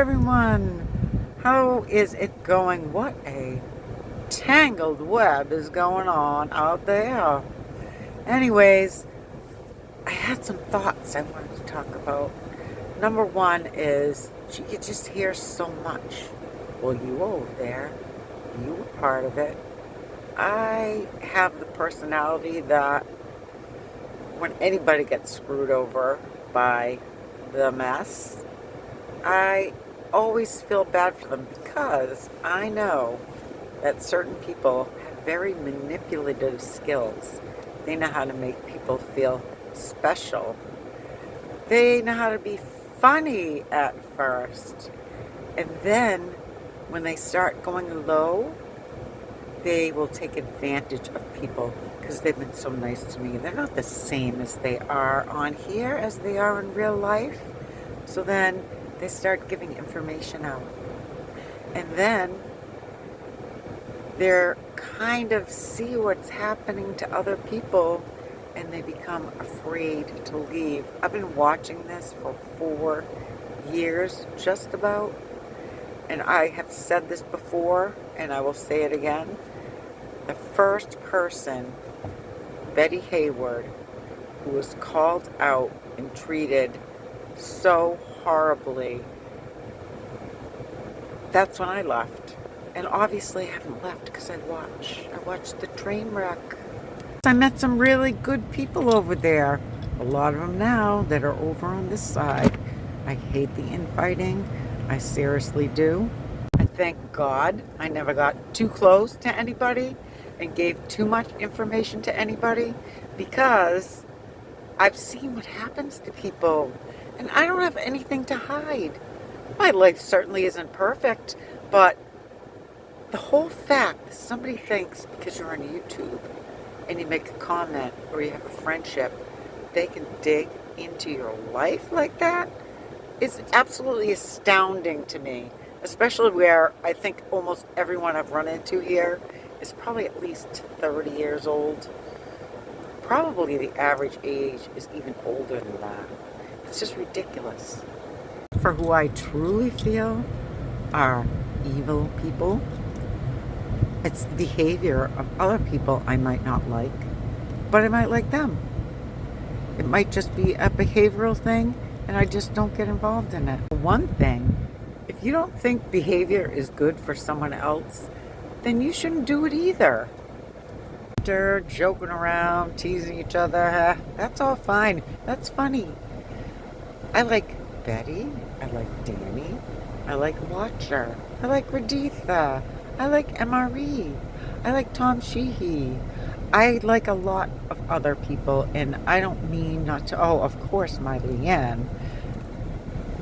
everyone. How is it going? What a tangled web is going on out there. Anyways, I had some thoughts I wanted to talk about. Number one is you could just hear so much. Well, you were over there. You were part of it. I have the personality that when anybody gets screwed over by the mess, I always feel bad for them because I know that certain people have very manipulative skills. They know how to make people feel special. They know how to be funny at first. And then when they start going low, they will take advantage of people because they've been so nice to me. They're not the same as they are on here as they are in real life. So then they start giving information out. And then they're kind of see what's happening to other people and they become afraid to leave. I've been watching this for 4 years, just about. And I have said this before, and I will say it again. The first person, Betty Hayward, who was called out and treated so horribly, that's when I left. And obviously I haven't left because I watched the train wreck. I met some really good people over there. A lot of them now that are over on this side. I hate the infighting. I seriously do. I thank God I never got too close to anybody and gave too much information to anybody because I've seen what happens to people and I don't have anything to hide. My life certainly isn't perfect, but the whole fact that somebody thinks because you're on YouTube and you make a comment or you have a friendship, they can dig into your life like that is absolutely astounding to me, especially where I think almost everyone I've run into here is probably at least 30 years old. Probably the average age is even older than that. It's just ridiculous. For who I truly feel are evil people, it's the behavior of other people I might not like, but I might like them. It might just be a behavioral thing and I just don't get involved in it. One thing, if you don't think behavior is good for someone else, then you shouldn't do it either. After joking around, teasing each other, that's all fine. That's funny. I like Betty. I like Danny. I like Watcher. I like Raditha. I like MRE. I like Tom Sheehy. I like a lot of other people, and I don't mean not to. Oh, of course, my Leanne.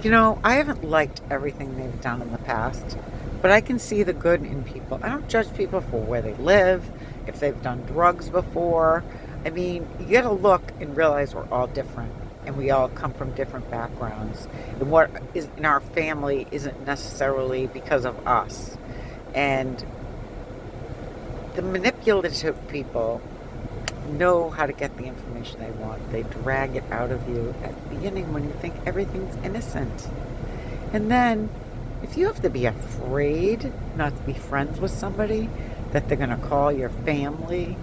You know, I haven't liked everything they've done in the past, but I can see the good in people. I don't judge people for where they live, if they've done drugs before. I mean, you gotta look and realize we're all different, and we all come from different backgrounds. And what is in our family isn't necessarily because of us. And the manipulative people know how to get the information they want. They drag it out of you at the beginning when you think everything's innocent. And then, if you have to be afraid not to be friends with somebody, that they're going to call your family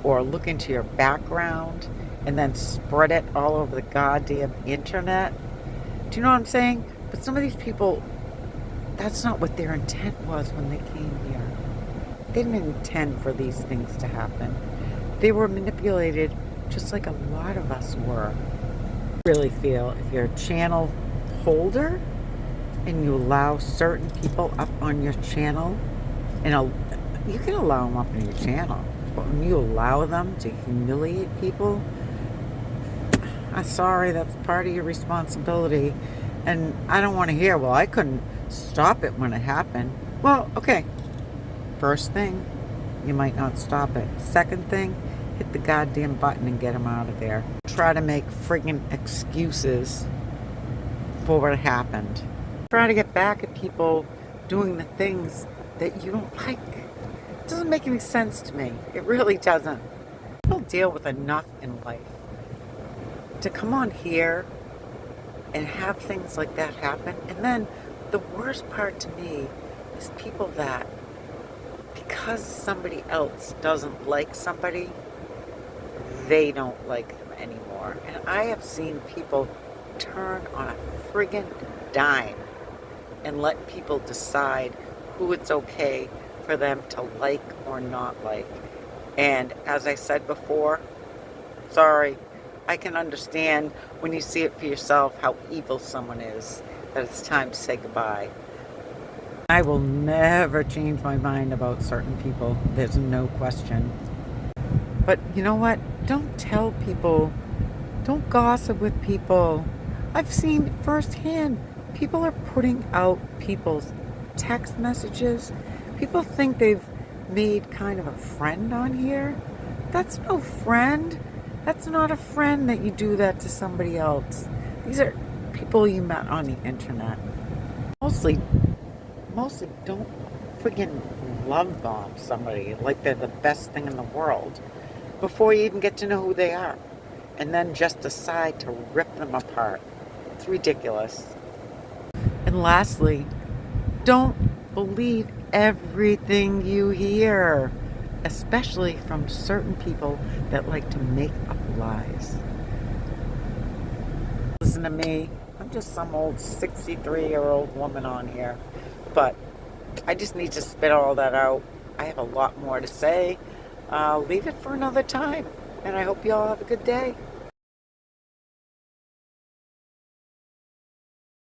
or look into your background and then spread it all over the goddamn internet. Do you know what I'm saying? But some of these people, that's not what their intent was when they came here. They didn't intend for these things to happen. They were manipulated just like a lot of us were. I really feel if you're a channel holder and you allow certain people up on your channel, and you can allow them up on your channel, but when you allow them to humiliate people, I'm sorry, that's part of your responsibility. And I don't want to hear, well, I couldn't stop it when it happened. Well, okay. First thing, you might not stop it. Second thing, hit the goddamn button and get them out of there. Try to make friggin' excuses for what happened. Try to get back at people doing the things that you don't like. It doesn't make any sense to me. It really doesn't. People deal with enough in life to come on here and have things like that happen and then the worst part to me is people that, because somebody else doesn't like somebody, they don't like them anymore. And I have seen people turn on a friggin' dime and let people decide who it's okay for them to like or not like. And as I said before, sorry, I can understand when you see it for yourself how evil someone is, that it's time to say goodbye. I will never change my mind about certain people. There's no question. But you know what? Don't tell people. Don't gossip with people. I've seen firsthand people are putting out people's text messages. People think they've made kind of a friend on here. That's no friend. That's not a friend that you do that to somebody else. These are people you met on the internet. Mostly don't friggin' love bomb somebody like they're the best thing in the world before you even get to know who they are, and then just decide to rip them apart. It's ridiculous. And lastly, don't believe everything you hear, especially from certain people that like to make up lies. Listen to me. I'm just some old 63-year-old woman on here, but I just need to spit all that out. I have a lot more to say. I'll leave it for another time, and I hope you all have a good day.